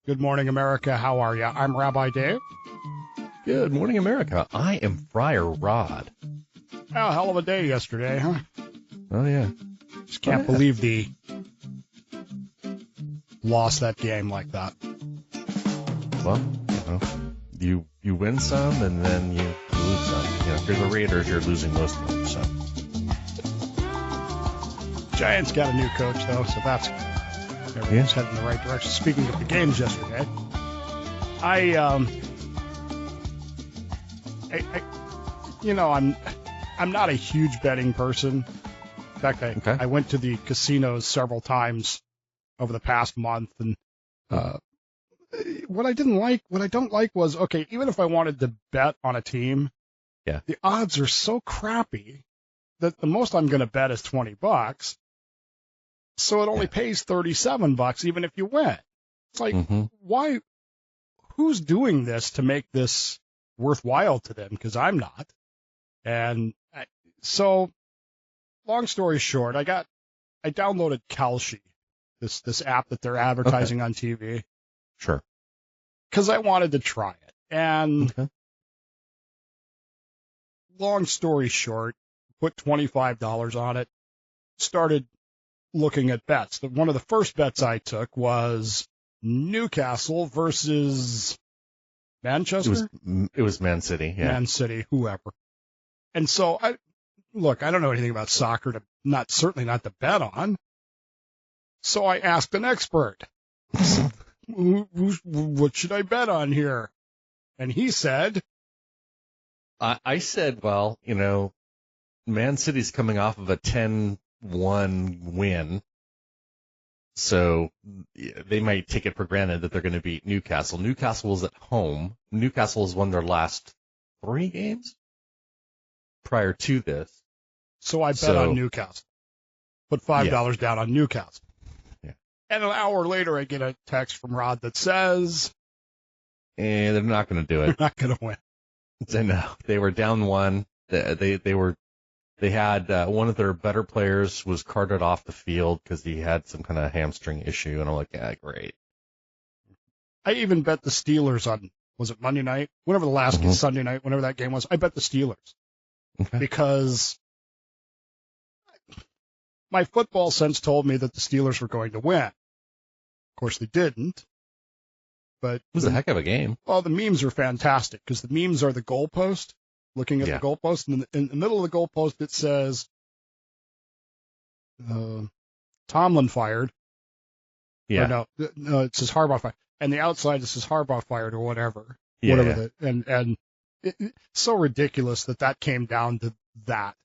Good morning, America. How are you? I'm Rabbi Dave. Good morning, America. I am Friar Rod. Oh, hell of a day yesterday, huh? Oh, yeah. Just can't believe the lost that game like that. Well, you win some and then you lose some. If you're the Raiders, you're losing most of them. So Giants got a new coach, though, so that's everyone's heading in the right direction. Speaking of the games yesterday, I'm not a huge betting person. In fact, I went to the casinos several times over the past month, and what I don't like was, okay, even if I wanted to bet on a team, the odds are so crappy that the most I'm going to bet is $20. So it only pays $37 even if you win. It's like, why? Who's doing this to make this worthwhile to them? Because I'm not. And so, long story short, I downloaded Kalshi, this app that they're advertising on TV. Sure. Because I wanted to try it. And long story short, put $25 on it, started looking at bets. One of the first bets I took was Newcastle versus Manchester? It was Man City, yeah. Man City, whoever. And so, I don't know anything about soccer, certainly not to bet on. So I asked an expert, what should I bet on here? And he said... I said, well, Man City's coming off of a 10-1 win, so they might take it for granted that they're going to beat Newcastle. Newcastle is at home. Newcastle has won their last 3 games prior to this. So I bet on Newcastle. Put $5 down on Newcastle. Yeah. And an hour later, I get a text from Rod that says... they're not going to do it. They're not going to win. No, they were down 1. They had one of their better players was carted off the field because he had some kind of hamstring issue, and I'm like, yeah, great. I even bet the Steelers on, was it Monday night? Whenever the last Sunday night, whenever that game was, I bet the Steelers. Because my football sense told me that the Steelers were going to win. Of course, they didn't. But it was a heck of a game. Well, the memes are fantastic because the memes are the goalpost. Looking at the goalpost, and in the middle of the goalpost it says, Tomlin fired. Yeah. Or no, it says Harbaugh fired. And the outside it says Harbaugh fired or whatever. Yeah. And it's so ridiculous that came down to that.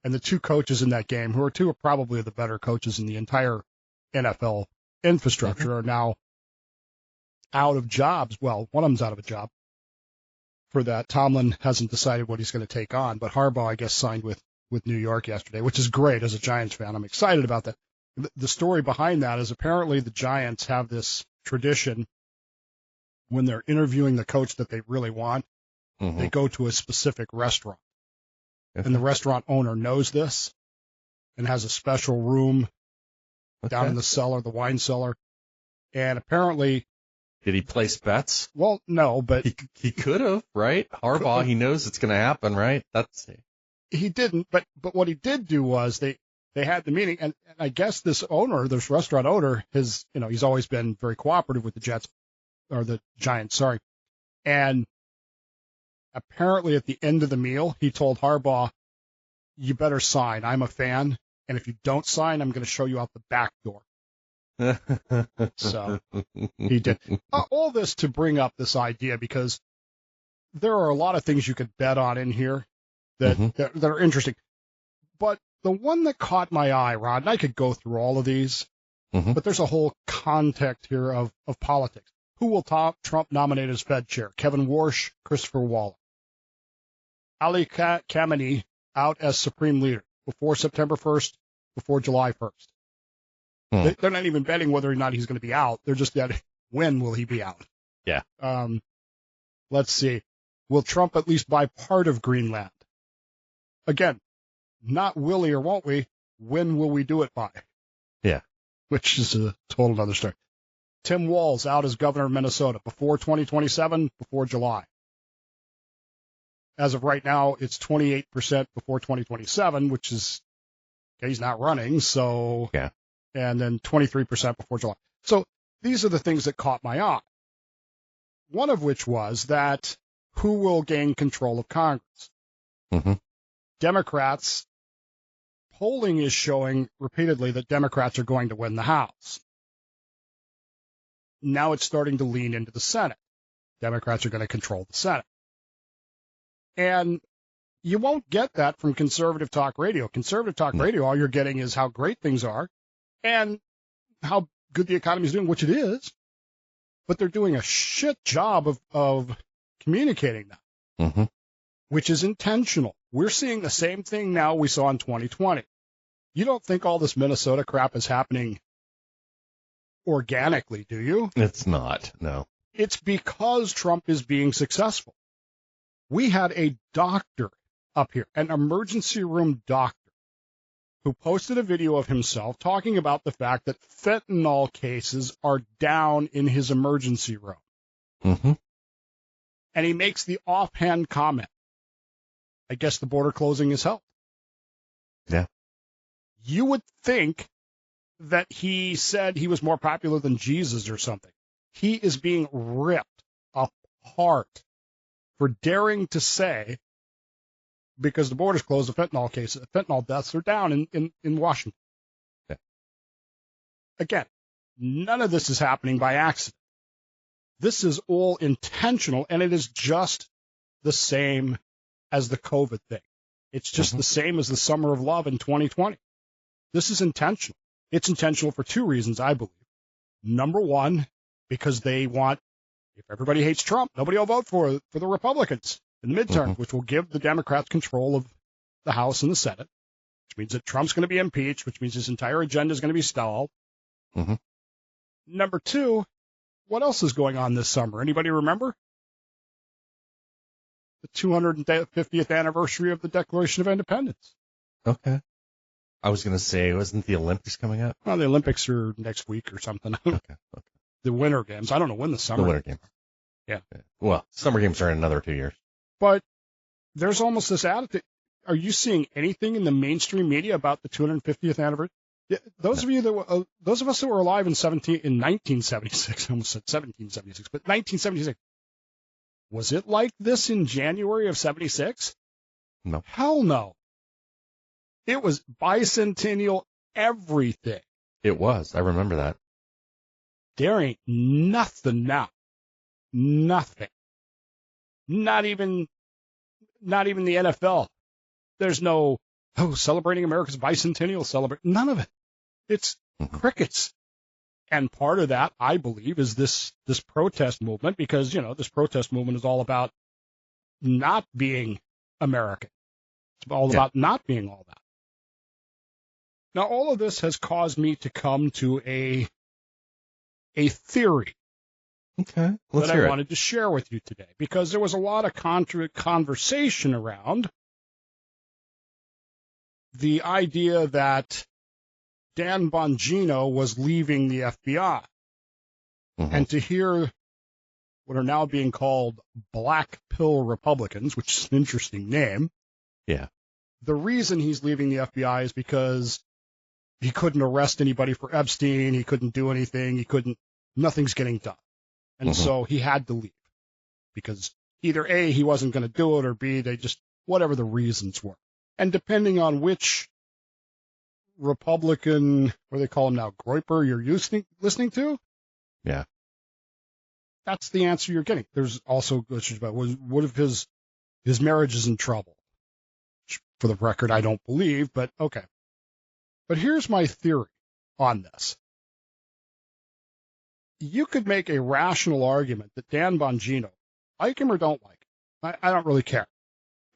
And the 2 coaches in that game, who are 2 of probably the better coaches in the entire NFL infrastructure, are now out of jobs. Well, one of them's out of a job. For that, Tomlin hasn't decided what he's going to take on, but Harbaugh, I guess, signed with New York yesterday, which is great as a Giants fan. I'm excited about that. The story behind that is apparently the Giants have this tradition when they're interviewing the coach that they really want, they go to a specific restaurant. And the restaurant owner knows this and has a special room down in the cellar, the wine cellar. And apparently... Did he place bets? Well, no, but... He could have, right? Harbaugh, he knows it's going to happen, right? He didn't, but what he did do was they had the meeting, and I guess this restaurant owner, he's always been very cooperative with the Giants, sorry. And apparently at the end of the meal, he told Harbaugh, you better sign. I'm a fan, and if you don't sign, I'm going to show you out the back door. So he did all this to bring up this idea because there are a lot of things you could bet on in here that are interesting. But the one that caught my eye, Rod, and I could go through all of these, but there's a whole context here of politics. Who will Trump nominate as Fed chair? Kevin Warsh, Christopher Waller. Ali Khamenei out as supreme leader before September 1st, before July 1st. They're not even betting whether or not he's going to be out. They're just betting when will he be out. Yeah. Let's see. Will Trump at least buy part of Greenland? Again, not will he or won't we. When will we do it by? Yeah. Which is a total other story. Tim Walz out as governor of Minnesota before 2027, before July. As of right now, it's 28% before 2027, which is, okay, he's not running, so, Yeah. And then 23% before July. So these are the things that caught my eye. One of which was that who will gain control of Congress? Mm-hmm. Democrats, polling is showing repeatedly that Democrats are going to win the House. Now it's starting to lean into the Senate. Democrats are going to control the Senate. And you won't get that from conservative talk radio. Conservative talk radio, all you're getting is how great things are and how good the economy is doing, which it is. But they're doing a shit job of communicating that, mm-hmm. which is intentional. We're seeing the same thing now we saw in 2020. You don't think all this Minnesota crap is happening organically, do you? It's not, no. It's because Trump is being successful. We had a doctor up here, an emergency room doctor, who posted a video of himself talking about the fact that fentanyl cases are down in his emergency room. Mm-hmm. And he makes the offhand comment, I guess the border closing has helped. Yeah. You would think that he said he was more popular than Jesus or something. He is being ripped apart for daring to say, because the border's closed, the fentanyl deaths are down in Washington. Yeah. Again, none of this is happening by accident. This is all intentional, and it is just the same as the COVID thing. It's just the same as the summer of love in 2020. This is intentional. It's intentional for two reasons, I believe. Number one, because they want, if everybody hates Trump, nobody will vote for the Republicans in the midterm, which will give the Democrats control of the House and the Senate, which means that Trump's going to be impeached, which means his entire agenda is going to be stalled. Mm-hmm. Number two, what else is going on this summer? Anybody remember? The 250th anniversary of the Declaration of Independence. Okay. I was going to say, wasn't the Olympics coming up? Well, the Olympics are next week or something. Okay. The Winter Games. I don't know when the summer. The Winter Games. Yeah. Well, summer games are in another 2 years. But there's almost this attitude. Are you seeing anything in the mainstream media about the 250th anniversary? Those of you that those of us who were alive in 1976, I almost said 1776, but 1976. Was it like this in January of 76? No. Hell no. It was bicentennial everything. It was. I remember that. There ain't nothing now. Nothing. Not even the NFL. There's no, celebrating America's bicentennial none of it. It's crickets. And part of that, I believe, is this protest movement, because, this protest movement is all about not being American. It's all about not being all that. Now, all of this has caused me to come to a theory that I wanted to share with you today, because there was a lot of conversation around the idea that Dan Bongino was leaving the FBI. And to hear what are now being called black pill Republicans, which is an interesting name. Yeah. The reason he's leaving the FBI is because he couldn't arrest anybody for Epstein. He couldn't do anything. Nothing's getting done. And so he had to leave because either A, he wasn't going to do it, or B, they just, whatever the reasons were. And depending on which Republican, what do they call him now, Groyper, you're listening to? Yeah. That's the answer you're getting. There's also issues about what if his marriage is in trouble? Which, for the record, I don't believe, but okay. But here's my theory on this. You could make a rational argument that Dan Bongino, like him or don't like him, I don't really care.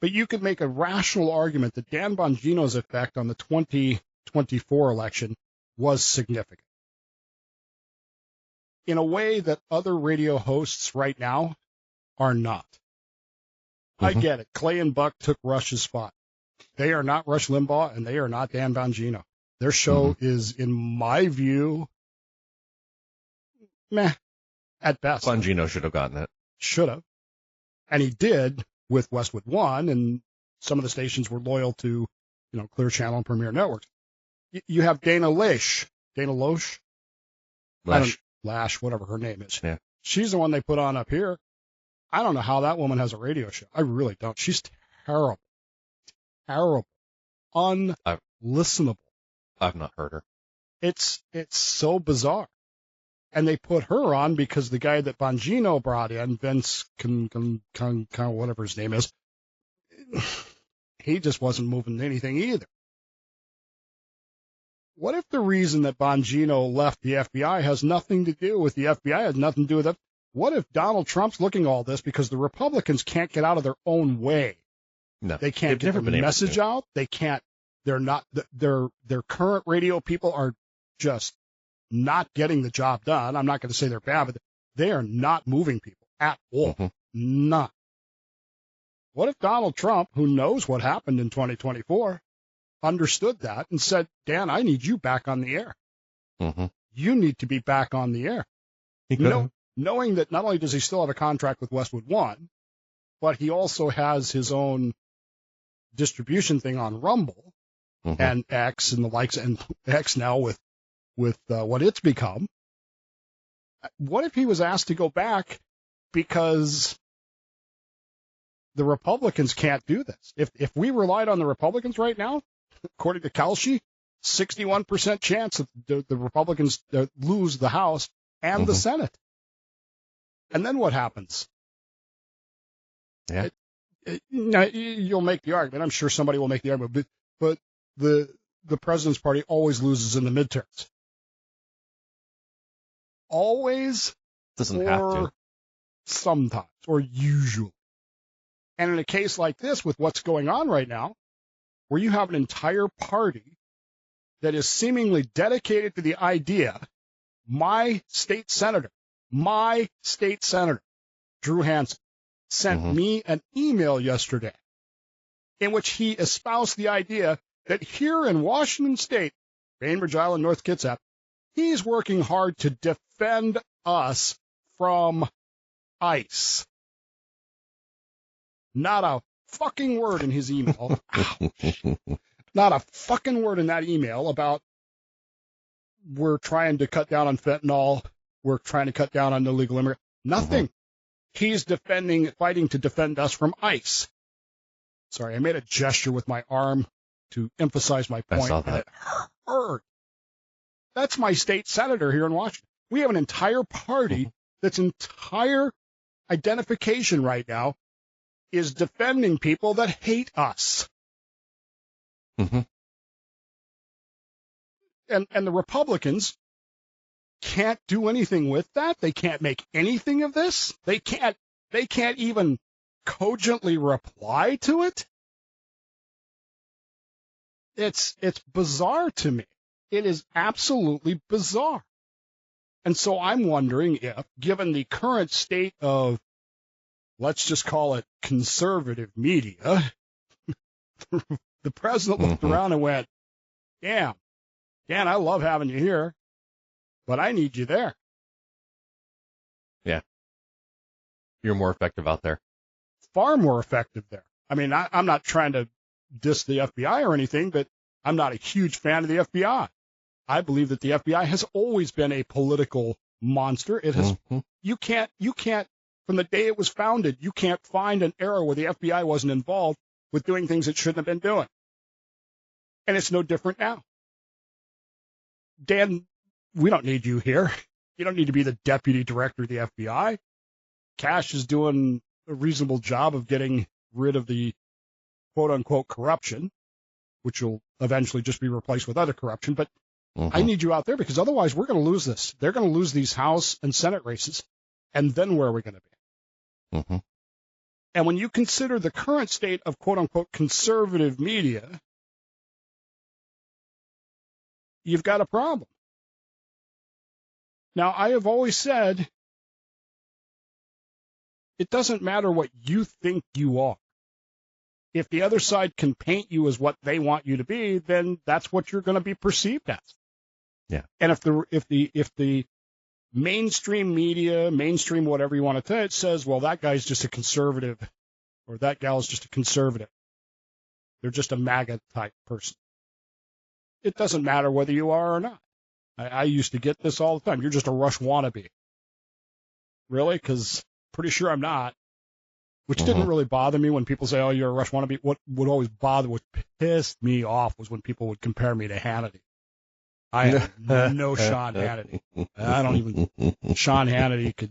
But you could make a rational argument that Dan Bongino's effect on the 2024 election was significant. In a way that other radio hosts right now are not. I get it. Clay and Buck took Rush's spot. They are not Rush Limbaugh, and they are not Dan Bongino. Their show is, in my view, meh, at best. Bongino should have gotten it. Should have. And he did with Westwood One, and some of the stations were loyal to, Clear Channel and Premier Networks. You have Dana Loesch. Lash, whatever her name is. Yeah. She's the one they put on up here. I don't know how that woman has a radio show. I really don't. She's terrible. Terrible. Unlistenable. I've not heard her. It's so bizarre. And they put her on because the guy that Bongino brought in, Vince, whatever his name is, he just wasn't moving anything either. What if the reason that Bongino left the FBI has nothing to do with the FBI, has nothing to do with it? What if Donald Trump's looking at all this because the Republicans can't get out of their own way? No, they can't get the message out. They can't. They're not. Their current radio people are just not getting the job done. I'm not going to say they're bad, but they are not moving people at all. Mm-hmm. None. What if Donald Trump, who knows what happened in 2024, understood that and said, Dan, I need you back on the air. Mm-hmm. You need to be back on the air. Knowing that not only does he still have a contract with Westwood One, but he also has his own distribution thing on Rumble and X and the likes, and X now with what it's become. What if he was asked to go back because the Republicans can't do this? If we relied on the Republicans right now, according to Kalshi, 61% chance that the Republicans lose the House and the Senate. And then what happens? Yeah. You'll make the argument. I'm sure somebody will make the argument, but the president's party always loses in the midterms. Always. Doesn't have to. Sometimes, or usually. And in a case like this, with what's going on right now, where you have an entire party that is seemingly dedicated to the idea, my state senator, Drew Hansen, sent me an email yesterday in which he espoused the idea that here in Washington State, Bainbridge Island, North Kitsap, he's working hard to defend us from ICE. Not a fucking word in his email. Not a fucking word in that email about we're trying to cut down on fentanyl, we're trying to cut down on illegal immigrants. Nothing. He's fighting to defend us from ICE. Sorry, I made a gesture with my arm to emphasize my point. I saw that. It hurt. That's my state senator here in Washington. We have an entire party that's entire identification right now is defending people that hate us. And the Republicans can't do anything with that. They can't make anything of this. They can't even cogently reply to it. It's bizarre to me. It is absolutely bizarre. And so I'm wondering if, given the current state of, let's just call it conservative media, the president looked around and went, damn, Dan, I love having you here, but I need you there. Yeah. You're more effective out there. Far more effective there. I mean, I'm not trying to diss the FBI or anything, but I'm not a huge fan of the FBI. I believe that the FBI has always been a political monster. It has, you can't, from the day it was founded, you can't find an era where the FBI wasn't involved with doing things it shouldn't have been doing. And it's no different now. Dan, we don't need you here. You don't need to be the deputy director of the FBI. Cash is doing a reasonable job of getting rid of the quote-unquote corruption, which will eventually just be replaced with other corruption. But I need you out there because otherwise we're going to lose this. They're going to lose these House and Senate races. And then where are we going to be? And when you consider the current state of quote-unquote conservative media, you've got a problem. Now, I have always said it doesn't matter what you think you are. If the other side can paint you as what they want you to be, then that's what you're going to be perceived as. Yeah. And if the mainstream media, mainstream whatever you want to say, it says, well, that guy's just a conservative, or that gal's just a conservative. They're just a MAGA type person. It doesn't matter whether you are or not. I used to get this all the time. You're just a Rush wannabe. Really? Because pretty sure I'm not. Which didn't really bother me when people say, oh, you're a Rush wannabe. What pissed me off was when people would compare me to Hannity. I am no Sean Hannity. Sean Hannity could,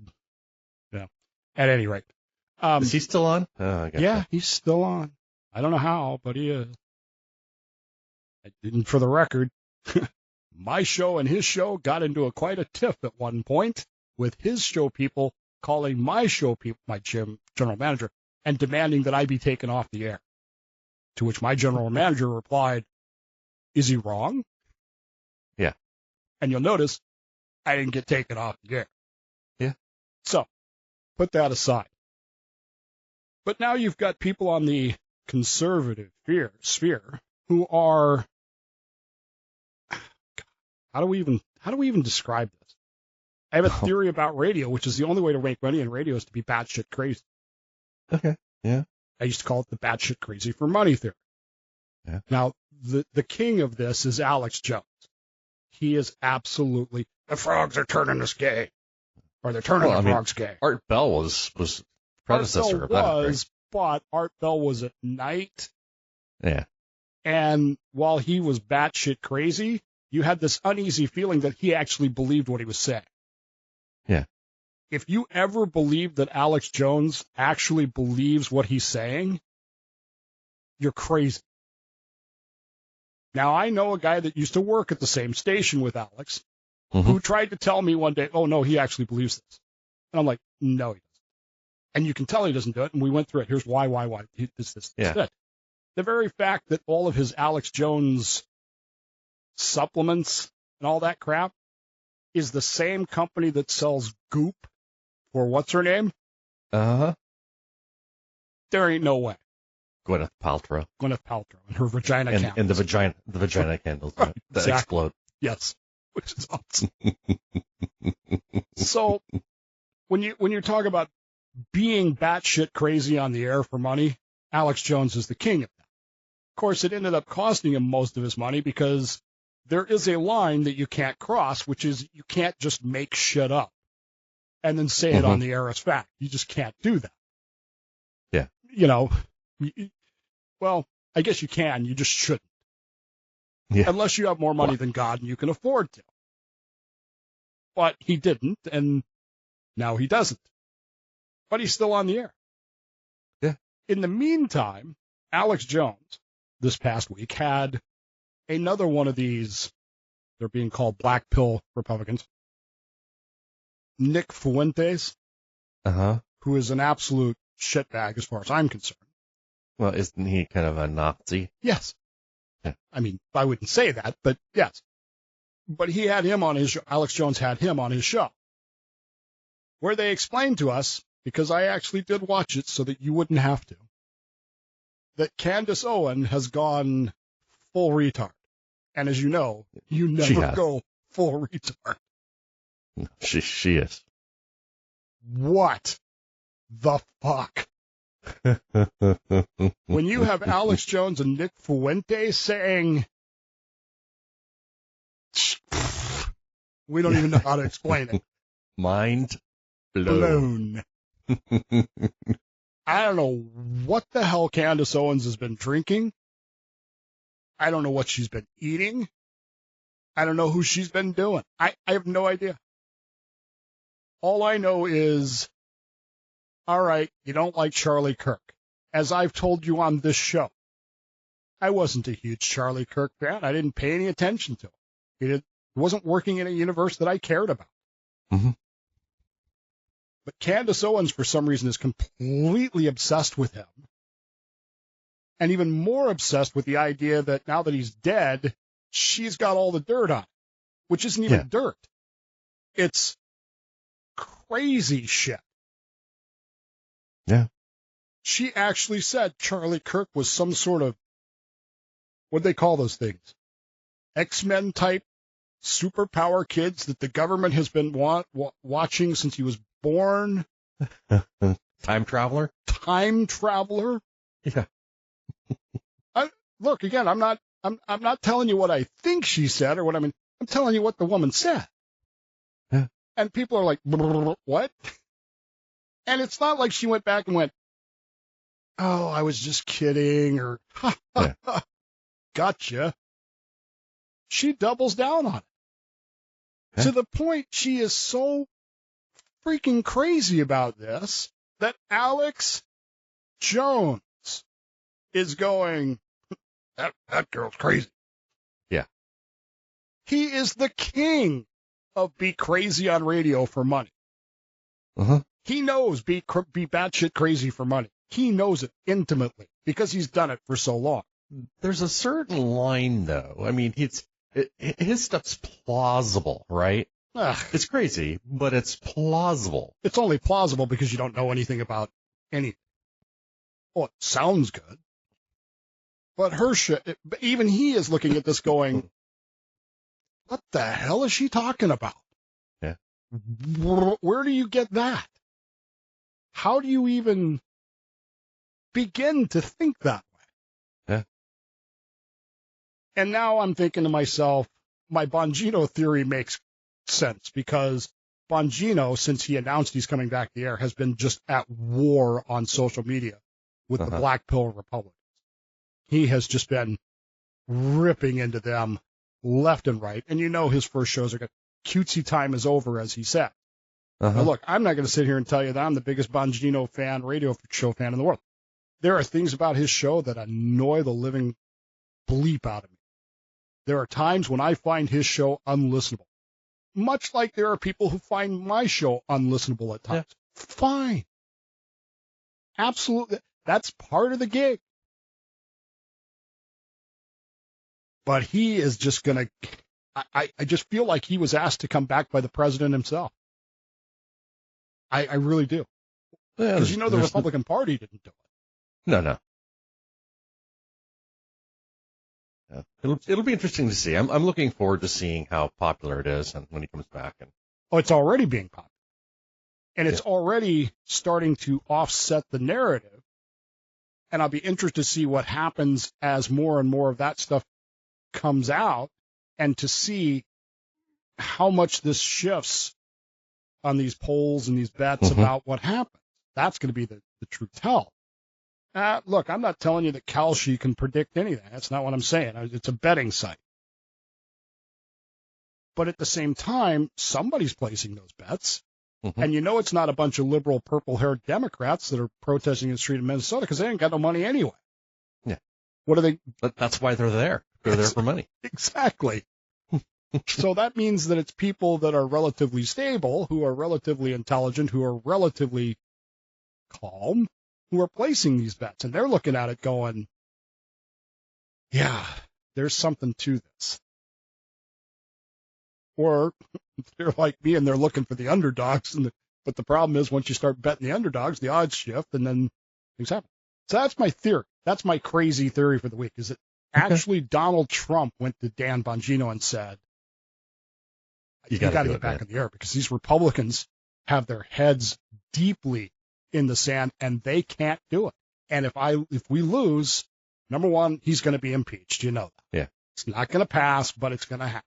at any rate. Is he still on? Yeah, he's still on. I don't know how, but he is. And for the record, my show and his show got into quite a tiff at one point with his show people calling my show people, my general manager, and demanding that I be taken off the air. To which my general manager replied, is he wrong? Yeah. And you'll notice I didn't get taken off the air. Yeah. So, put that aside. But now you've got people on the conservative sphere who are, how do we even describe this? I have a theory about radio, which is the only way to make money in radio is to be batshit crazy. Okay. Yeah. I used to call it the batshit crazy for money theory. Yeah. Now, the king of this is Alex Jones. He is absolutely, the frogs are turning us gay. Or they're turning the frogs gay. Art Bell was predecessor of that. Right? But Art Bell was at night. Yeah. And while he was batshit crazy, you had this uneasy feeling that he actually believed what he was saying. Yeah. If you ever believe that Alex Jones actually believes what he's saying, you're crazy. Now, I know a guy that used to work at the same station with Alex who tried to tell me one day, oh, no, he actually believes this. And I'm like, no, he doesn't. And you can tell he doesn't do it. And we went through it. Here's why. This. The very fact that all of his Alex Jones supplements and all that crap is the same company that sells Goop for what's her name? Uh-huh. There ain't no way. Gwyneth Paltrow And her vagina candles. And the vagina candles that exactly. explode. Yes, which is awesome. So when you talk about being batshit crazy on the air for money, Alex Jones is the king of that. Of course, it ended up costing him most of his money because there is a line that you can't cross, which is you can't just make shit up and then say it on the air as fact. You just can't do that. Yeah. Well, I guess you can. You just shouldn't. Yeah. Unless you have more money than God and you can afford to. But he didn't, and now he doesn't. But he's still on the air. Yeah. In the meantime, Alex Jones, this past week, had another one of these, they're being called black pill Republicans, Nick Fuentes, who is an absolute shitbag as far as I'm concerned. Well, isn't he kind of a Nazi? Yes. Yeah. I mean, I wouldn't say that, but yes. But he had him on his show. Alex Jones had him on his show, where they explained to us, because I actually did watch it so that you wouldn't have to, that Candace Owen has gone full retard. And as you know, you never go full retard. She is. What the fuck? When you have Alex Jones and Nick Fuentes saying, we don't even know how to explain it. Mind blown. I don't know what the hell Candace Owens has been drinking. I don't know what she's been eating. I don't know who she's been doing. I have no idea. All I know is, all right, you don't like Charlie Kirk. As I've told you on this show, I wasn't a huge Charlie Kirk fan. I didn't pay any attention to him. He wasn't working in a universe that I cared about. But Candace Owens, for some reason, is completely obsessed with him. And even more obsessed with the idea that now that he's dead, she's got all the dirt on him, which isn't even dirt. It's crazy shit. Yeah. She actually said Charlie Kirk was some sort of, what do they call those things? X-Men type superpower kids that the government has been watching since he was born. Time traveler? Time traveler? Yeah. Look, again, I'm not telling you what I think she said or what I'm telling you what the woman said. Yeah. And people are like, what? And it's not like she went back and went, oh, I was just kidding, or gotcha. She doubles down on it. Yeah. To the point she is so freaking crazy about this that Alex Jones is going, that girl's crazy. Yeah. He is the king of be crazy on radio for money. Uh-huh. He knows be batshit crazy for money. He knows it intimately because he's done it for so long. There's a certain line, though. I mean, his stuff's plausible, right? It's crazy, but it's plausible. It's only plausible because you don't know anything about anything. Well, it sounds good. But even he is looking at this going, what the hell is she talking about? Yeah. Where do you get that? How do you even begin to think that way? Yeah. And now I'm thinking to myself, my Bongino theory makes sense because Bongino, since he announced he's coming back to the air, has been just at war on social media with the Black Pill Republicans. He has just been ripping into them left and right. And you know his first shows are good. Cutesy time is over, as he said. Now, look, I'm not going to sit here and tell you that I'm the biggest Bongino fan, radio show fan in the world. There are things about his show that annoy the living bleep out of me. There are times when I find his show unlistenable, much like there are people who find my show unlistenable at times. Yeah. Fine. Absolutely. That's part of the gig. But he is just going to, I just feel like he was asked to come back by the president himself. I really do. Because the Republican Party didn't do it. No. Yeah. It'll be interesting to see. I'm looking forward to seeing how popular it is and when he comes back. It's already being popular. And it's already starting to offset the narrative. And I'll be interested to see what happens as more and more of that stuff comes out and to see how much this shifts on these polls and these bets about what happens. That's going to be the true tell. Look, I'm not telling you that Kalshi can predict anything. That's not what I'm saying. It's a betting site. But at the same time, somebody's placing those bets. And you know it's not a bunch of liberal purple-haired Democrats that are protesting in the street in Minnesota because they ain't got no money anyway. Yeah. What are they? But that's why they're there. They're there for money. Exactly. So that means that it's people that are relatively stable, who are relatively intelligent, who are relatively calm, who are placing these bets. And they're looking at it going, yeah, there's something to this. Or they're like me and they're looking for the underdogs. But the problem is once you start betting the underdogs, the odds shift and then things happen. So that's my theory. That's my crazy theory for the week, is that actually Donald Trump went to Dan Bongino and said, you got to get back in the air because these Republicans have their heads deeply in the sand and they can't do it. And if we lose, number one, he's going to be impeached. You know that. Yeah. It's not going to pass, but it's going to happen.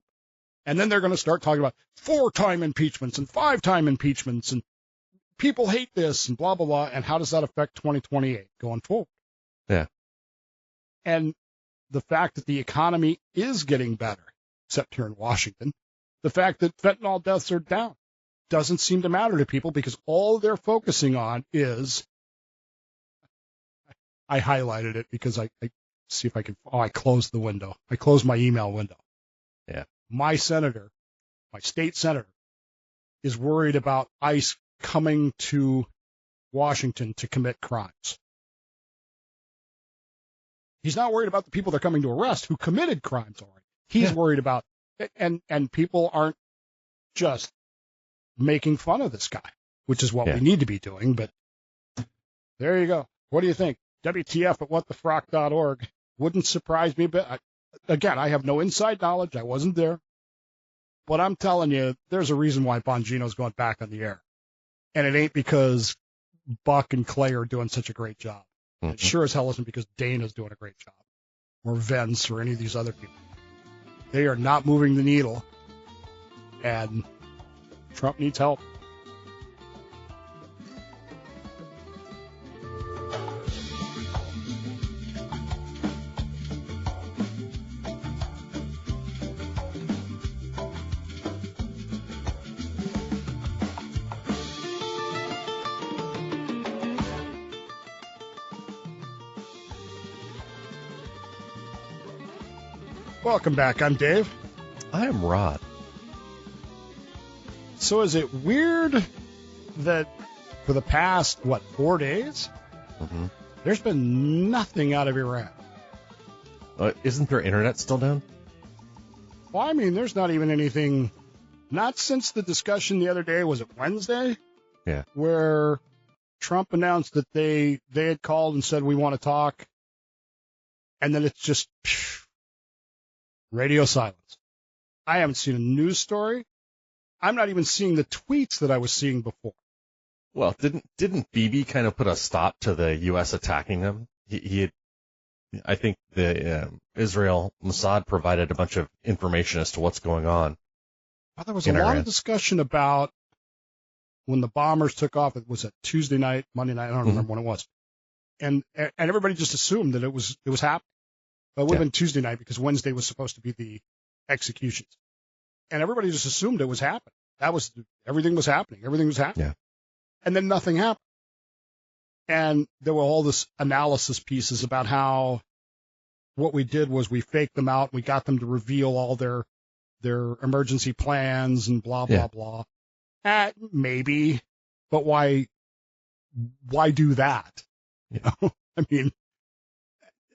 And then they're going to start talking about 4-time impeachments and 5-time impeachments and people hate this and blah, blah, blah. And how does that affect 2028 going forward? Yeah. And the fact that the economy is getting better, except here in Washington, the fact that fentanyl deaths are down doesn't seem to matter to people because all they're focusing on is, I highlighted it because I see if I can, I closed the window. I closed my email window. Yeah. My senator, my state senator, is worried about ICE coming to Washington to commit crimes. He's not worried about the people they're coming to arrest who committed crimes already. He's worried about, and people aren't just making fun of this guy, which is what we need to be doing. But there you go. What do you think? WTF at whatthefrock.org. Wouldn't surprise me, but again, I have no inside knowledge. I wasn't there. But I'm telling you, there's a reason why Bongino's going back on the air. And it ain't because Buck and Clay are doing such a great job. Mm-hmm. It sure as hell isn't because Dana's doing a great job. Or Vince or any of these other people. They are not moving the needle. And Trump needs help. Welcome back. I'm Dave. I am Rod. So is it weird that for the past, 4 days, there's been nothing out of Iran? Isn't their internet still down? Well, I mean, there's not even anything, not since the discussion the other day, was it Wednesday? Yeah. Where Trump announced that they had called and said, we want to talk. And then it's just radio silence. I haven't seen a news story. I'm not even seeing the tweets that I was seeing before. Well, didn't Bibi kind of put a stop to the U.S. attacking them? He had, I think the Israel Mossad provided a bunch of information as to what's going on. Well, there was a lot of discussion about when the bombers took off. It was a Tuesday night, Monday night. I don't remember when it was, and everybody just assumed that it was happening. But it would have been Tuesday night because Wednesday was supposed to be the executions. And everybody just assumed it was happening. Everything was happening. Everything was happening. Yeah. And then nothing happened. And there were all this analysis pieces about how what we did was we faked them out. We got them to reveal all their emergency plans and blah, blah, blah. Maybe, but why do that? You know, I mean,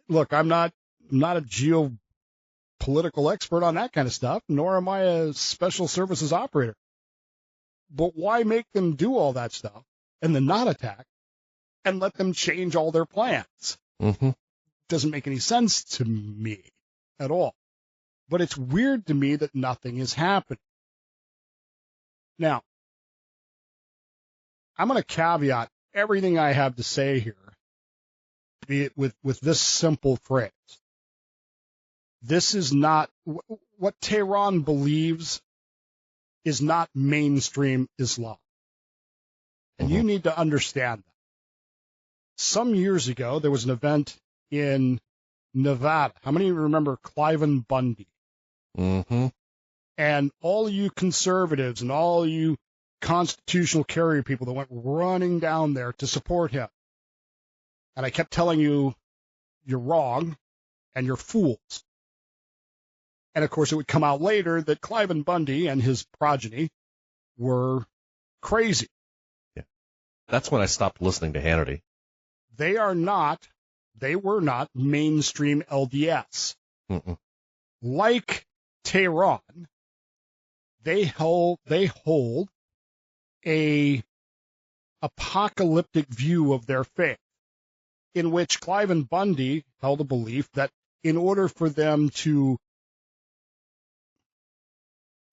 look, I'm not a geopolitical expert on that kind of stuff, nor am I a special services operator. But why make them do all that stuff and then not attack and let them change all their plans? Doesn't make any sense to me at all. But it's weird to me that nothing is happening. Now, I'm going to caveat everything I have to say here, be it with this simple phrase. This is not what Tehran believes is not mainstream Islam. And you need to understand that. Some years ago, there was an event in Nevada. How many of you remember Cliven Bundy? And all you conservatives and all you constitutional carrier people that went running down there to support him. And I kept telling you, you're wrong and you're fools. And, of course, it would come out later that Cliven Bundy and his progeny were crazy. Yeah. That's when I stopped listening to Hannity. They were not mainstream LDS. Like Tehran, they hold a apocalyptic view of their faith, in which Cliven Bundy held a belief that in order for them to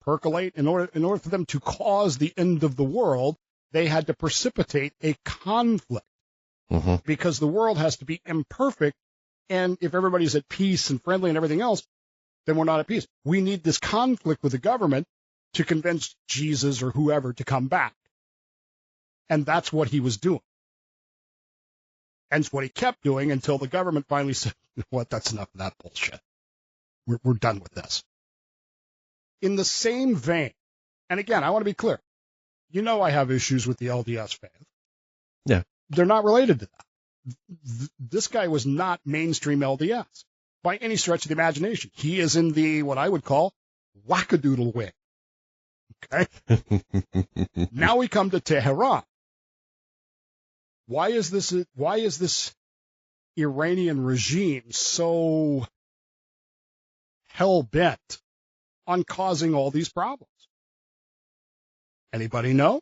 percolate, in order for them to cause the end of the world, they had to precipitate a conflict. Because the world has to be imperfect, and if everybody's at peace and friendly and everything else, then we're not at peace. We need this conflict with the government to convince Jesus or whoever to come back. And that's what he was doing. And it's what he kept doing until the government finally said, what, that's enough of that bullshit. We're done with this. In the same vein, and again, I want to be clear. You know I have issues with the LDS faith. Yeah. They're not related to that. This guy was not mainstream LDS by any stretch of the imagination. He is in the, what I would call, wackadoodle wing. Okay? Now we come to Tehran. Why is this Iranian regime so hell-bent on causing all these problems? Anybody know?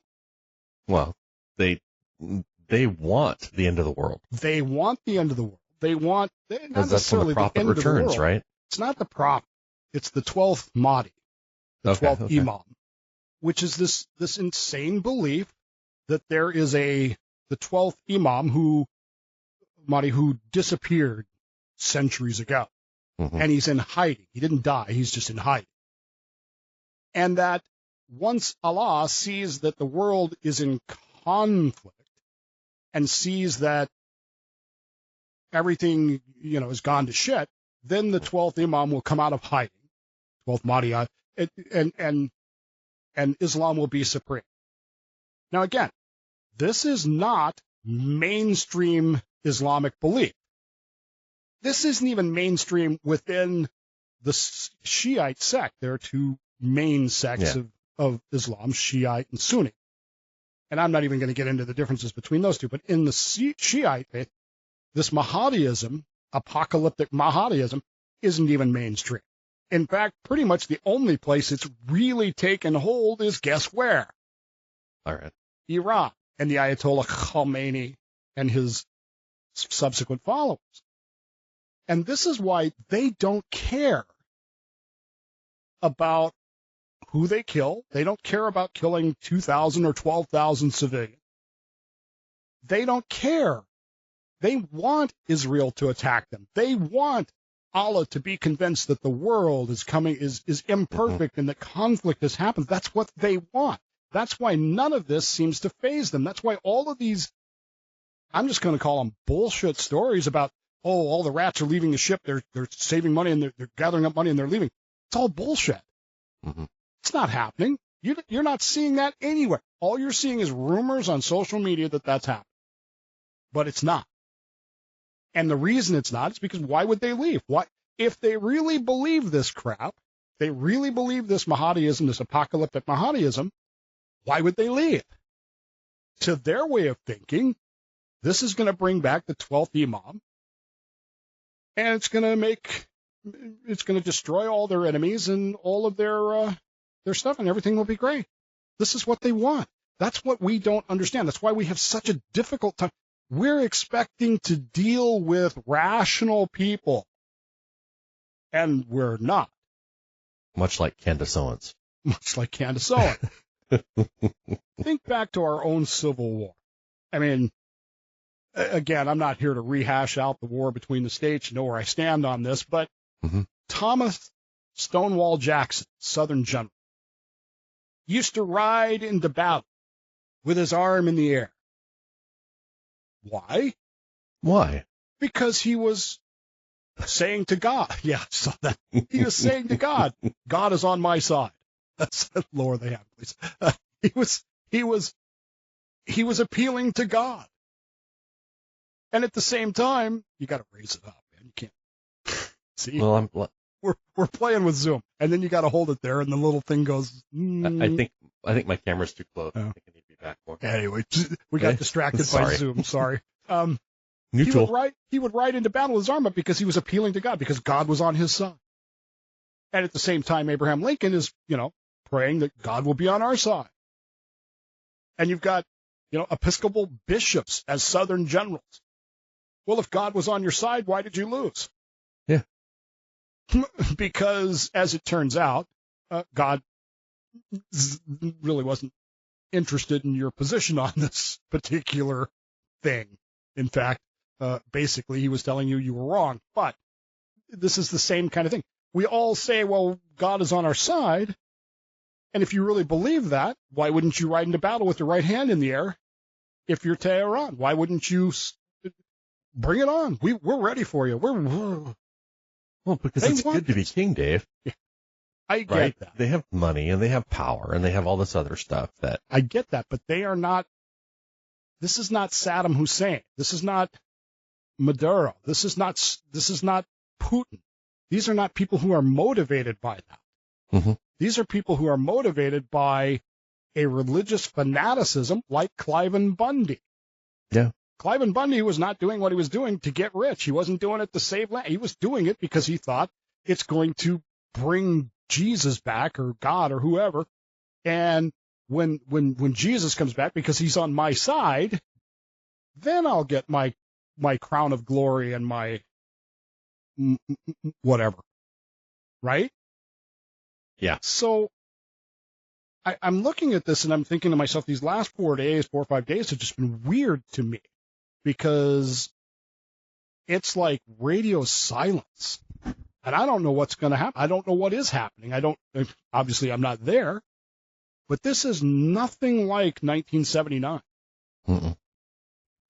Well, they want the end of the world. They want the end of the world. They want not that's when necessarily the prophet the end returns, of the world. right? It's not the prophet. It's the 12th Mahdi. the Okay, 12th okay. Imam, which is this insane belief that there is the 12th Imam who disappeared centuries ago. Mhm. And he's in hiding. He didn't die. He's just in hiding. And that once Allah sees that the world is in conflict and sees that everything, has gone to shit, then the 12th Imam will come out of hiding, 12th Mahdi, and Islam will be supreme. Now, again, this is not mainstream Islamic belief. This isn't even mainstream within the Shiite sect. There are two main sects of Islam, Shiite and Sunni. And I'm not even going to get into the differences between those two. But in the Shiite faith, this Mahdiism, apocalyptic Mahdiism, isn't even mainstream. In fact, pretty much the only place it's really taken hold is, guess where? All right. Iran and the Ayatollah Khomeini and his subsequent followers. And this is why they don't care about who they kill. They don't care about killing 2,000 or 12,000 civilians. They don't care. They want Israel to attack them. They want Allah to be convinced that the world is imperfect and that conflict has happened. That's what they want. That's why none of this seems to faze them. That's why all of these, I'm just going to call them bullshit stories about, all the rats are leaving the ship. They're saving money and they're gathering up money and they're leaving. It's all bullshit. Mm-hmm. It's not happening. You're not seeing that anywhere. All you're seeing is rumors on social media that that's happening. But it's not. And the reason it's not is because why would they leave? Why, if they really believe this crap, they really believe this Mahdiism, this apocalyptic Mahdiism, why would they leave? To their way of thinking, this is going to bring back the 12th Imam, and it's going to destroy all their enemies and all of their stuff, and everything will be great. This is what they want. That's what we don't understand. That's why we have such a difficult time. We're expecting to deal with rational people, and we're not. Much like Candace Owens. Much like Candace Owens. Think back to our own Civil War. I mean, again, I'm not here to rehash out the war between the states. You know where I stand on this, but Thomas Stonewall Jackson, Southern general, used to ride into battle with his arm in the air. Why? Why? Because he was saying to God, so that he was saying to God, God is on my side. That's lower the hand, please. He was appealing to God. And at the same time, you got to raise it up, man. You can't see. Well, we're playing with Zoom, and then you got to hold it there, and the little thing goes. I think my camera's too close. Oh. I think I need to be back more. Anyway, we got distracted by Zoom. Sorry. Neutral. He would ride into battle with his arm up because he was appealing to God, because God was on his side. And at the same time, Abraham Lincoln is, praying that God will be on our side. And you've got, Episcopal bishops as Southern generals. Well, if God was on your side, why did you lose? Yeah. Because, as it turns out, God really wasn't interested in your position on this particular thing. In fact, basically, he was telling you were wrong. But this is the same kind of thing. We all say, well, God is on our side. And if you really believe that, why wouldn't you ride into battle with your right hand in the air if you're Tehran? Why wouldn't you bring it on? We're ready for you. Well, because it's good to be king, Dave. Yeah, I get right? that. They have money and they have power and they have all this other stuff that. I get that, but they are not. This is not Saddam Hussein. This is not Maduro. This is not Putin. These are not people who are motivated by that. Mm-hmm. These are people who are motivated by a religious fanaticism like Cliven Bundy. Yeah. Cliven Bundy was not doing what he was doing to get rich. He wasn't doing it to save land. He was doing it because he thought it's going to bring Jesus back, or God, or whoever. And when Jesus comes back, because he's on my side, then I'll get my crown of glory and my whatever. Right? Yeah. So I'm looking at this and I'm thinking to myself, these last 4 or 5 days have just been weird to me because it's like radio silence. And I don't know what's going to happen. I don't know what is happening. Obviously I'm not there, but this is nothing like 1979. Mm-mm.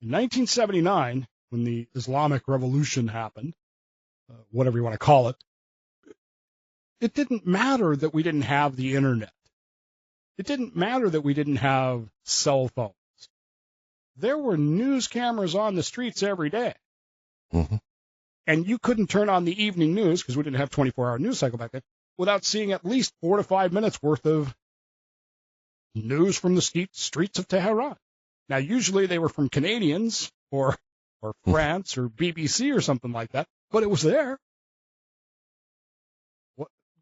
In 1979, when the Islamic Revolution happened, whatever you want to call it, it didn't matter that we didn't have the internet. It didn't matter that we didn't have cell phones. There were news cameras on the streets every day. Mm-hmm. And you couldn't turn on the evening news, because we didn't have 24-hour news cycle back then, without seeing at least 4 to 5 minutes worth of news from the streets of Tehran. Now, usually they were from Canadians or France or BBC or something like that, but it was there.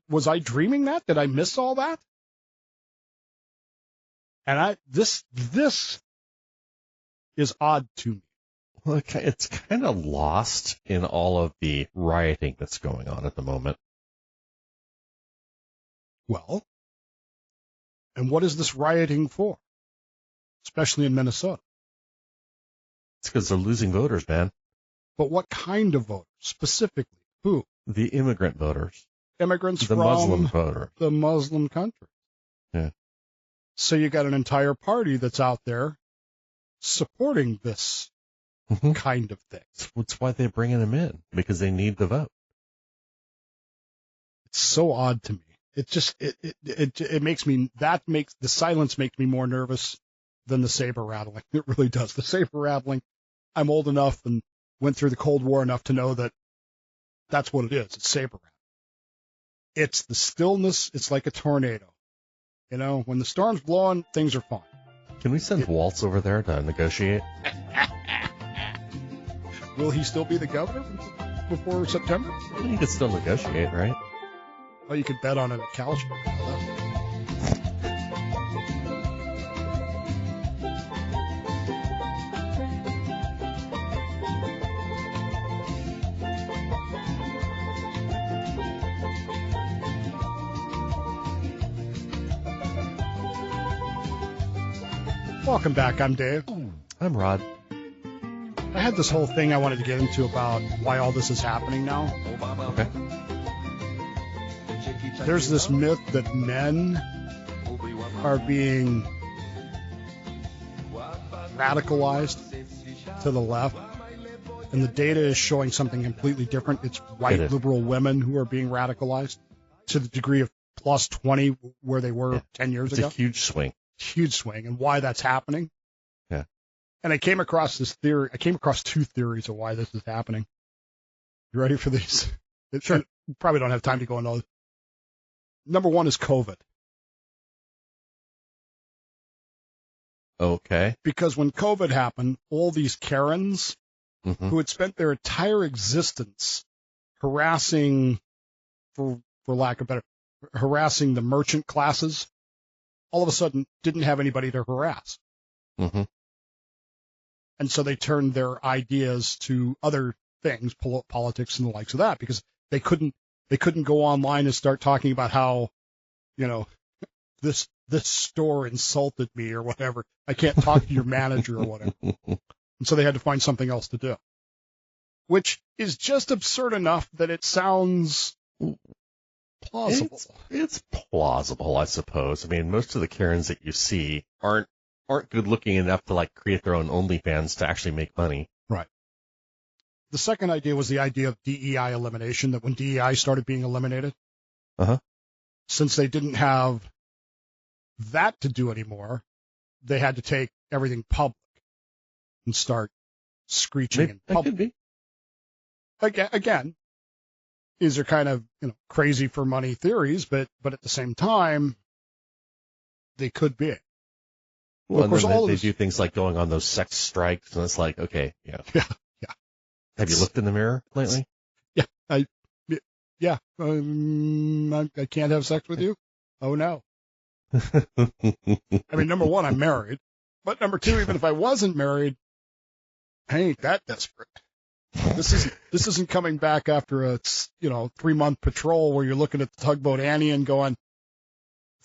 Was I dreaming that? Did I miss all that? And this is odd to me. Well, it's kind of lost in all of the rioting that's going on at the moment. Well, and what is this rioting for? Especially in Minnesota. It's because they're losing voters, man. But what kind of voters? Specifically, who? The immigrant voters. Immigrants the from Muslim voters. The Muslim country. Yeah. So you got an entire party that's out there supporting this kind of thing. That's why they're bringing them in, because they need the vote. It's so odd to me. It just it makes me the silence makes me more nervous than the saber rattling. It really does. The saber rattling. I'm old enough and went through the Cold War enough to know that that's what it is. It's saber rattling. It's the stillness. It's like a tornado. You know, when the storm's blowing, things are fine. Can we send Waltz over there to negotiate? Will he still be the governor before September? He could still negotiate, right? Well, you could bet on it at Calsh. Welcome back. I'm Dave. I'm Rod. I had this whole thing I wanted to get into about why all this is happening now. Okay. There's this myth that men are being radicalized to the left, and the data is showing something completely different. It's white liberal women who are being radicalized to the degree of plus 20 where they were 10 years ago. It's a huge swing. Huge swing, and why that's happening. Yeah. And I came across this theory. I came across 2 theories of why this is happening. You ready for these? Sure. You probably don't have time to go into all. Number 1 is COVID. Okay. Because when COVID happened, all these Karens who had spent their entire existence harassing, for lack of better, harassing the merchant classes, all of a sudden didn't have anybody to harass. Mm-hmm. And so they turned their ideas to other things, politics and the likes of that, because they couldn't go online and start talking about how, you know, this store insulted me or whatever. I can't talk to your manager or whatever. And so they had to find something else to do, which is just absurd enough that it sounds plausible. It's plausible, I suppose. I mean, most of the Karens that you see aren't good looking enough to like create their own OnlyFans to actually make money. Right. The second idea was the idea of DEI elimination, that when DEI started being eliminated, since they didn't have that to do anymore, they had to take everything public and start screeching in public. That could be. Again, these are kind of, you know, crazy for money theories, but at the same time, they could be. Well, of course, and then they do things like going on those sex strikes, and it's like, okay, yeah. Have you looked in the mirror lately? I can't have sex with you. Oh no. I mean, number 1, I'm married, but number 2, even if I wasn't married, I ain't that desperate. This isn't coming back after a 3-month patrol where you're looking at the tugboat Annie and going,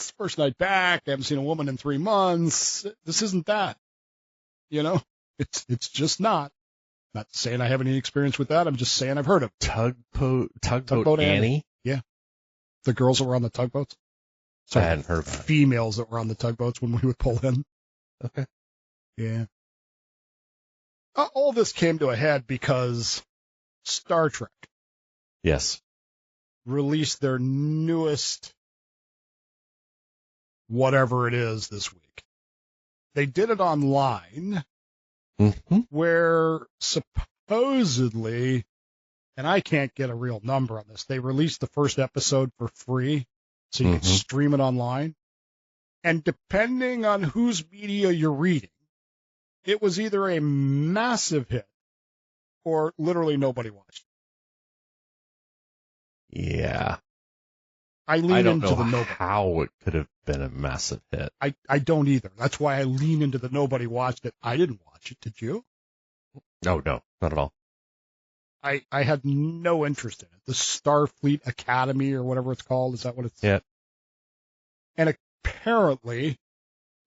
It's the first night back. I haven't seen a woman in 3 months. This isn't that. You know, it's just not. Not saying I have any experience with that. I'm just saying I've heard of it. Tugboat Annie? Yeah. The girls that were on the tugboats. Sorry, I hadn't heard of that. Females that were on the tugboats when we would pull in. Okay. Yeah. All this came to a head because Star Trek. Yes. Released their newest whatever it is this week. They did it online where supposedly, and I can't get a real number on this, they released the first episode for free so you can stream it online. And depending on whose media you're reading, it was either a massive hit or literally nobody watched it. Yeah. I don't know how it could have been a massive hit. I don't either. That's why I lean into the nobody watched it. I didn't watch it. Did you? No, not at all. I had no interest in it. The Starfleet Academy or whatever it's called. Is that what it's? Yeah. And apparently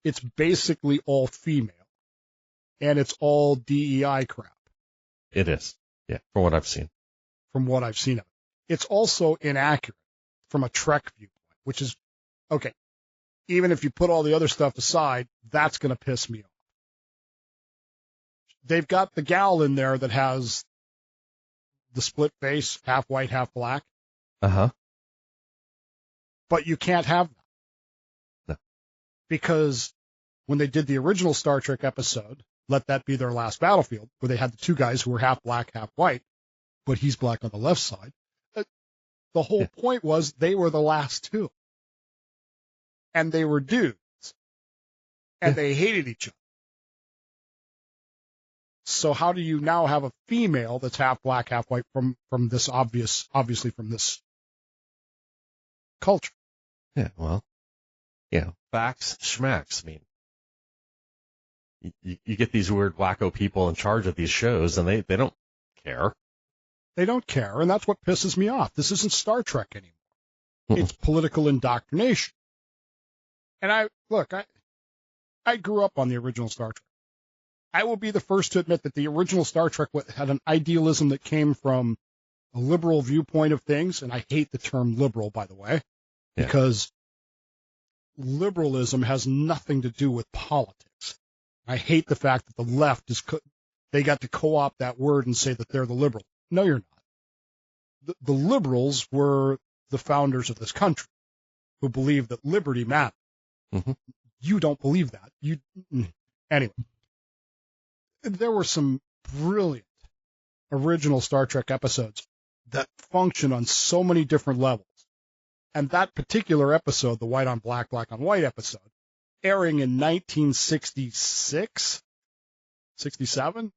it's basically all female and it's all DEI crap. It is. Yeah. From what I've seen. From what I've seen of it. It's also inaccurate from a Trek viewpoint, which is, okay, even if you put all the other stuff aside, that's going to piss me off. They've got the gal in there that has the split face, half white, half black. Uh-huh. But you can't have that. No. Because when they did the original Star Trek episode, Let That Be Their Last Battlefield, where they had the two guys who were half black, half white, but he's black on the left side, the whole point was they were the last two. And they were dudes. And they hated each other. So how do you now have a female that's half black, half white from this obviously from this culture? Yeah, well, facts, schmacks. I mean, you get these weird wacko people in charge of these shows, and they don't care. They don't care, and that's what pisses me off. This isn't Star Trek anymore. It's political indoctrination. And I grew up on the original Star Trek. I will be the first to admit that the original Star Trek had an idealism that came from a liberal viewpoint of things, and I hate the term liberal, by the way, because liberalism has nothing to do with politics. I hate the fact that the left they got to co-opt that word and say that they're the liberal. No, you're not. The liberals were the founders of this country who believed that liberty mattered. You don't believe that. Anyway. There were some brilliant original Star Trek episodes that function on so many different levels. And that particular episode, the white on black, black on white episode, airing in 1966, 67?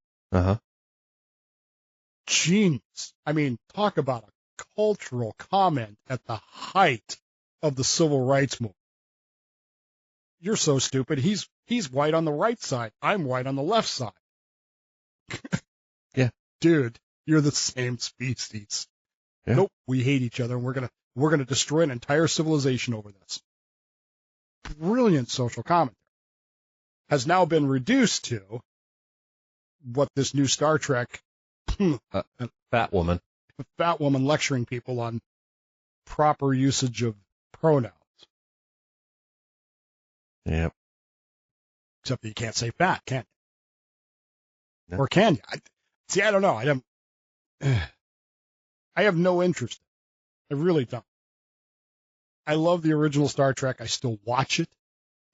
Genius. I mean, talk about a cultural comment at the height of the civil rights movement. You're so stupid. He's white on the right side. I'm white on the left side. Yeah. Dude, you're the same species. Yeah. Nope, we hate each other, and we're gonna destroy an entire civilization over this. Brilliant social commentary has now been reduced to what this new Star Trek fat woman lecturing people on proper usage of pronouns. Yep. Except that you can't say fat, can you? No. Or can you? I don't know. I have no interest. I really don't. I love the original Star Trek. I still watch it.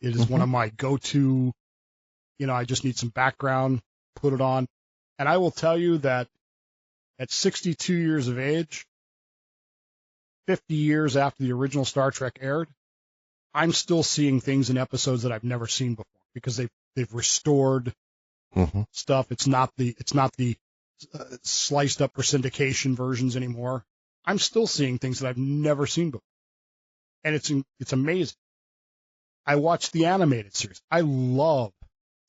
It is one of my go-to, I just need some background, put it on. And I will tell you that at 62 years of age, 50 years after the original Star Trek aired, I'm still seeing things in episodes that I've never seen before because they've restored stuff. It's not the sliced up for syndication versions anymore. I'm still seeing things that I've never seen before, and it's amazing. I watched the animated series. I love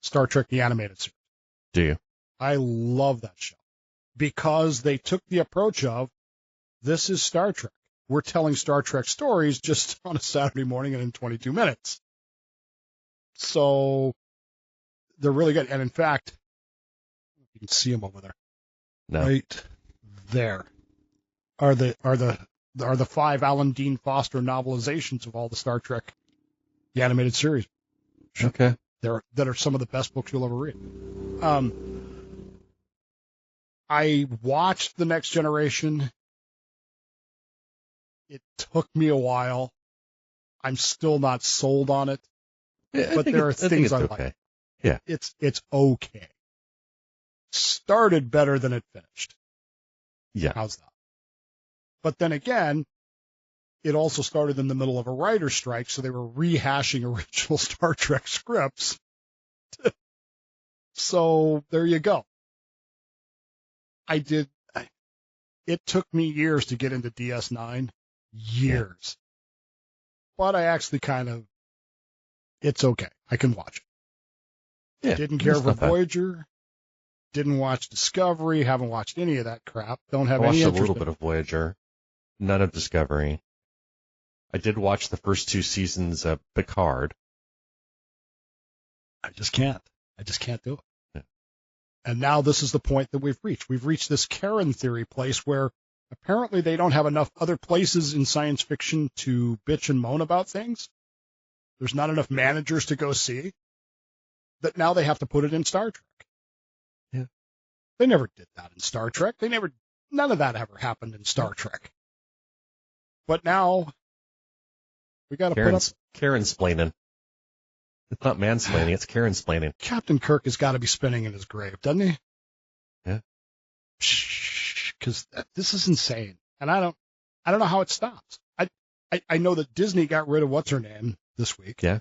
Star Trek the animated series. Do you? I love that show because they took the approach of this is Star Trek. we're telling Star Trek stories just on a Saturday morning and in 22 minutes. So they're really good. And in fact, you can see them over there. No. Right there are the 5 Alan Dean Foster novelizations of all the Star Trek, the animated series. Okay. That are some of the best books you'll ever read. I watched The Next Generation. It took me a while. I'm still not sold on it. Yeah, but there are things I okay. like. Yeah. It's okay. Started better than it finished. Yeah. How's that? But then again, it also started in the middle of a writer's strike, so they were rehashing original Star Trek scripts. So there you go. It took me years to get into DS9. Years. But I actually it's okay. I can watch it. Yeah. Didn't care for not bad. Voyager. Didn't watch Discovery. Haven't watched any of that crap. Don't have I watched any a interest little bit of Voyager. None of Discovery. I did watch the first 2 seasons of Picard. I just can't do it. Yeah. And now this is the point that we've reached. We've reached this Karen theory place where apparently they don't have enough other places in science fiction to bitch and moan about things. There's not enough managers to go see. That now they have to put it in Star Trek. Yeah. They never did that in Star Trek. None of that ever happened in Star Trek. But now we got to put up. Karen-splaining. It's not mansplaining, it's Karen-splaining. Captain Kirk has got to be spinning in his grave, doesn't he? Yeah. Because this is insane, and I don't know how it stops. I know that Disney got rid of what's her name this week. Yeah.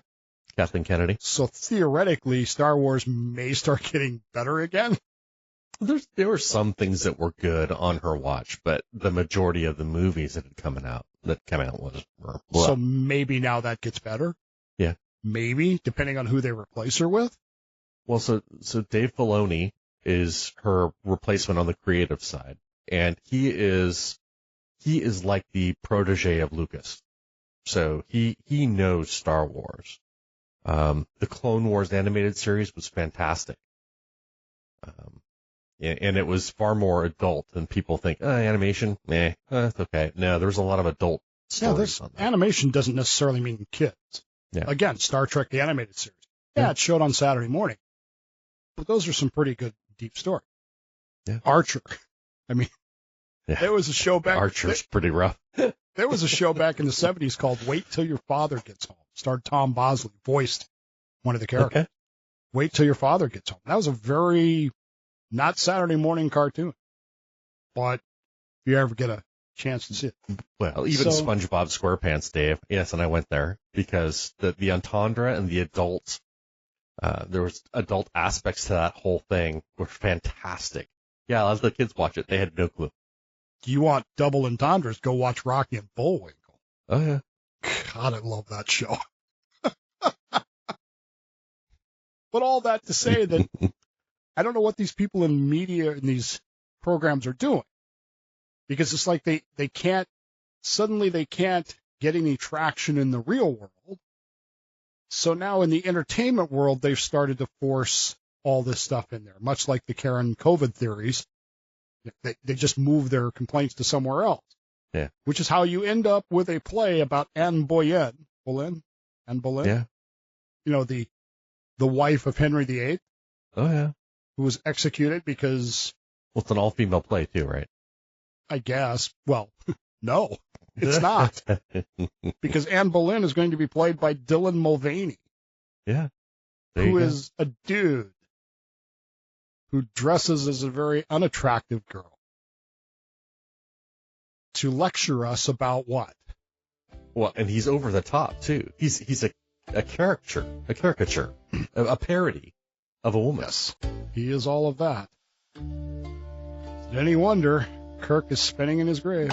Kathleen Kennedy. So theoretically, Star Wars may start getting better again. There were some things that were good on her watch, but the majority of the movies that came out was blah. So maybe now that gets better. Yeah. Maybe, depending on who they replace her with. Well, so Dave Filoni is her replacement on the creative side, and he is like the protege of Lucas. So he knows Star Wars. The Clone Wars animated series was fantastic. And it was far more adult than people think. Animation, it's okay. No, there was a lot of adult stories on that. Animation doesn't necessarily mean kids. Yeah. Again, Star Trek, the animated series. Yeah, it showed on Saturday morning. But those are some pretty good, deep stories. Yeah. Archer. I mean, there was a show back. Archer's pretty rough. There was a show back in the 70s called Wait Till Your Father Gets Home. Starred Tom Bosley, voiced one of the characters. Okay. Wait Till Your Father Gets Home. That was a very not Saturday morning cartoon. But if you ever get a chance to see it. Well, even SpongeBob SquarePants, Dave. Yes, and I went there because the entendre and the adult, there was adult aspects to that whole thing were fantastic. Yeah, as the kids watch it, they had no clue. Do you want double entendres? Go watch Rocky and Bullwinkle. Oh, yeah. God, I love that show. But all that to say that I don't know what these people in media and these programs are doing. Because it's like they can't get any traction in the real world. So now in the entertainment world, they've started to force all this stuff in there, much like the Karen COVID theories. They just move their complaints to somewhere else. Yeah. Which is how you end up with a play about Anne Boleyn. Yeah. You know, the wife of Henry VIII. Oh, yeah. Who was executed because... Well, it's an all-female play, too, right? I guess. Well, no, it's not. Because Anne Boleyn is going to be played by Dylan Mulvaney. Yeah. Who is a dude who dresses as a very unattractive girl. To lecture us about what? Well, and he's over the top, too. He's a caricature, a parody of a woman. Yes, he is all of that. Is it any wonder Kirk is spinning in his grave?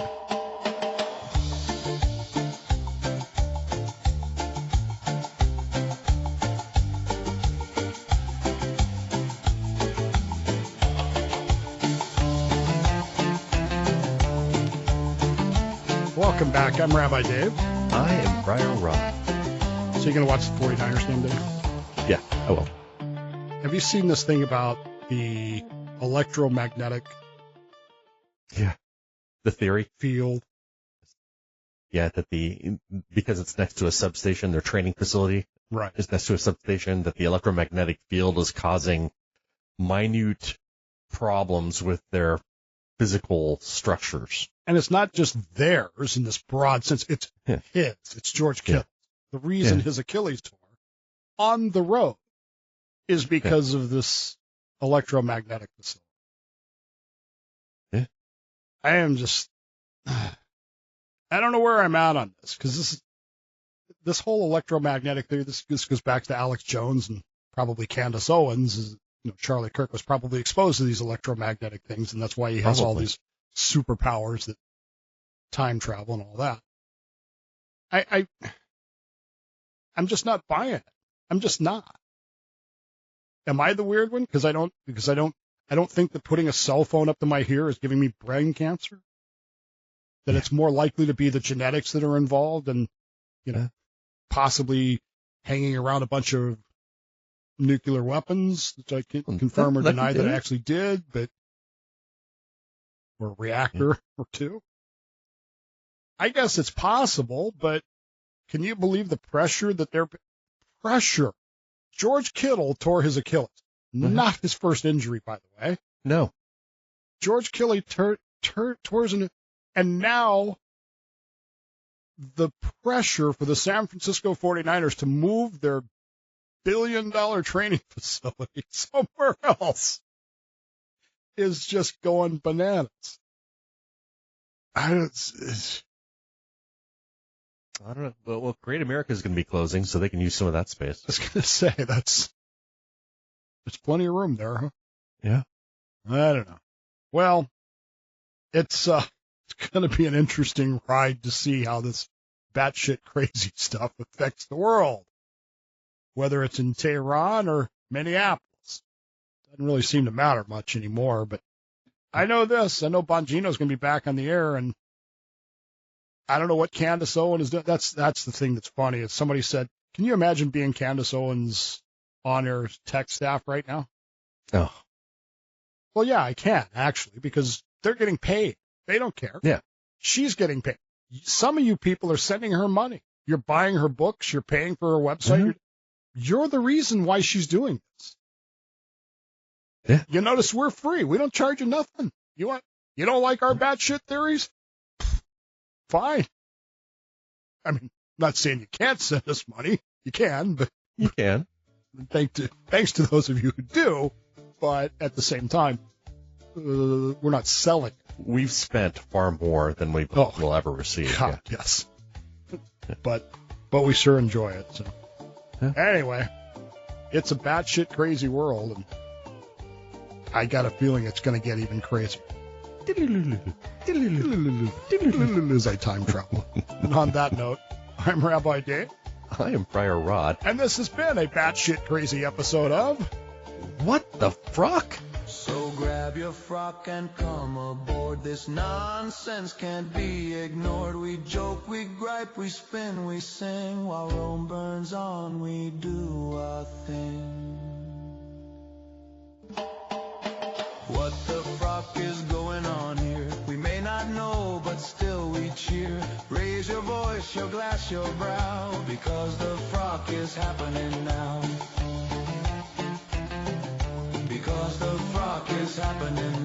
Well, Welcome back. I'm Rabbi Dave. I am Friar Rob. So you're going to watch the 49ers game, Dave? Yeah, I will. Have you seen this thing about the electromagnetic The theory? field? Yeah, that because it's next to a substation, their training facility Right. is next to a substation, that the electromagnetic field is causing minute problems with their physical structures. And it's not just theirs in this broad sense. It's his. It's George Kittle. The reason his Achilles tore on the road is because of this electromagnetic facility. Yeah. I am just, I don't know where I'm at on this, because this whole electromagnetic theory, this goes back to Alex Jones and probably Candace Owens. Charlie Kirk was probably exposed to these electromagnetic things, and that's why he has all these superpowers, that time travel and all that. I'm just not buying it. I'm just not. Am I the weird one? Because I don't think that putting a cell phone up to my ear is giving me brain cancer. That it's more likely to be the genetics that are involved, and possibly hanging around a bunch of nuclear weapons, which I can't confirm or deny that I actually did, but or a reactor or two. I guess it's possible, but can you believe the pressure that pressure? George Kittle tore his Achilles. Not his first injury, by the way. No. George Kittle tore his, and now the pressure for the San Francisco 49ers to move their billion-dollar training facility somewhere else is just going bananas. I don't know. Well, Great America is going to be closing, so they can use some of that space. I was going to say, there's plenty of room there, huh? Yeah. I don't know. Well, it's going to be an interesting ride to see how this batshit crazy stuff affects the world, whether it's in Tehran or Minneapolis. Doesn't really seem to matter much anymore, but I know this. I know Bongino's going to be back on the air, and I don't know what Candace Owens is doing. That's the thing that's funny. Is somebody said, can you imagine being Candace Owens' on-air tech staff right now? Oh. Well, yeah, I can, actually, because they're getting paid. They don't care. Yeah. She's getting paid. Some of you people are sending her money. You're buying her books. You're paying for her website. Mm-hmm. You're the reason why she's doing this. Yeah. You notice we're free. We don't charge you nothing. You don't like our batshit theories? Fine. I mean, I'm not saying you can't send us money. You can, but you can. Thanks to those of you who do. But at the same time, we're not selling. We've spent far more than we will ever receive. God, yes. But we sure enjoy it. So anyway, it's a batshit crazy world, and I got a feeling it's going to get even crazier as I time travel. And on that note, I'm Rabbi Dave. I am Friar Rod. And this has been a batshit crazy episode of What the Frock? So grab your frock and come aboard. This nonsense can't be ignored. We joke, we gripe, we spin, we sing. While Rome burns on, we do our thing. What the frock is going on here? We may not know, but still we cheer. Raise your voice, your glass, your brow, because the frock is happening now. Because the frock is happening